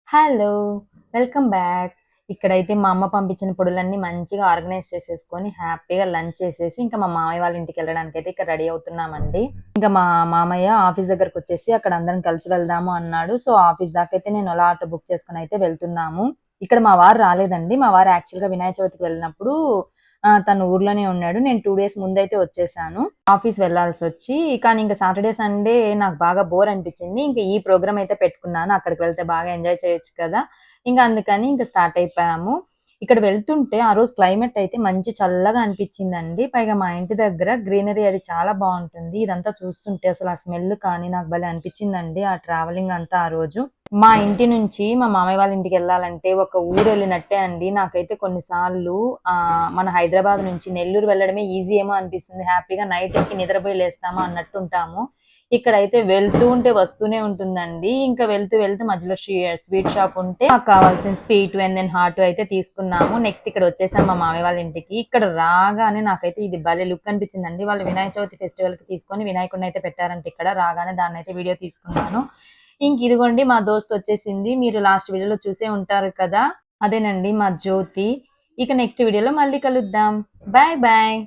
Hello! Welcome back. ఇక్కడైతే మా అమ్మ పంపించిన పొడులన్నీ మంచిగా ఆర్గనైజ్ చేసేసుకొని, హ్యాపీగా లంచ్ చేసేసి, ఇంకా మా మామయ్య వాళ్ళ ఇంటికెళ్ళడానికైతే ఇక్కడ రెడీ అవుతున్నామండి. ఇంకా మా మామయ్య ఆఫీస్ దగ్గరకొచ్చేసి, అక్కడ అందరం కలిసి వెళ్దాము అన్నాడు. సో, ఆఫీస్ దాకైతే నేను ఓలా ఆటో బుక్ చేసుకొనైతే వెళ్తున్నాము. ఇక్కడ మా వారు రాలేదండి. మా వారు యాక్చువల్‌గా వినాయక చవితికి వెళ్ళినప్పుడు తను ఊర్లోనే ఉన్నాడు. నేను 2 డేస్ ముందైతే వచ్చేసాను. ఆఫీస్ వెళ్ళాల్సొచ్చి, కానీ ఇంక సాటర్‌డే, సండే నాకు బాగా బోర్ అనిపిచ్చింది. ఇంక ఈ ప్రోగ్రామ్ అయితే పెట్టుకున్నాను. అక్కడికి వెళ్తే బాగా ఎంజాయ్ చేయొచ్చు కదా! ఇంక అందుకని ఇంక స్టార్ట్ అయిపోయాము. ఇక్కడ వెళ్తుంటే ఆ రోజు క్లైమేట్ అయితే మంచి చల్లగా అనిపిచ్చిందండి. పైగా మా ఇంటి దగ్గర గ్రీనరీ అది చాలా బావుంటుంది. ఇదంతా చూస్తుంటే అసలు ఆ స్మెల్ కానీ నాకు భలే అనిపిచ్చిందండి. ఆ ట్రావెలింగ్ అంతా ఆ రోజు. మా ఇంటి నుంచి మా మామయ్య వాళ్ళ ఇంటికెళ్ళాలంటే ఒక ఊరెళ్ళినట్టే అండి. నాకైతే కొన్ని సార్లు మన హైదరాబాద్ నుంచి నెల్లూరు వెళ్ళడమే ఈజీ ఏమో అనిపిస్తుంది. హ్యాపీగా నైట్ ఎక్కి నిద్రపోయి లేస్తామా అన్నట్టుంటాము. ఇక్కడైతే వెళ్తూ ఉంటే వస్తూనే ఉంటుందండి. ఇంకా వెళ్తూ వెళ్తూ మధ్యలో స్వీట్ షాప్ ఉంటే మాకు కావాల్సిన స్వీటు అండ్ దెన్ హాటు అయితే తీసుకున్నాము. నెక్స్ట్ ఇక్కడ వచ్చేసాం మా మామయ్య వాళ్ళ ఇంటికి. ఇక్కడ రాగానే నాకైతే ఇది భలే లుక్ అనిపించిందండి. వాళ్ళు వినాయక చవితి ఫెస్టివల్‌కి తీసుకొని వినాయకుడిని అయితే పెట్టారంట ఇక్కడ. రాగానే దాన్నయితే వీడియో తీసుకున్నాను. ఇంక ఇదిగోండి మా దోస్తొచ్చేసింది. మీరు లాస్ట్ వీడియోలో చూసే ఉంటారు కదా! అదేనండి మా జ్యోతి. ఇక నెక్స్ట్ వీడియోలో మళ్ళీ కలుద్దాం. Bye bye.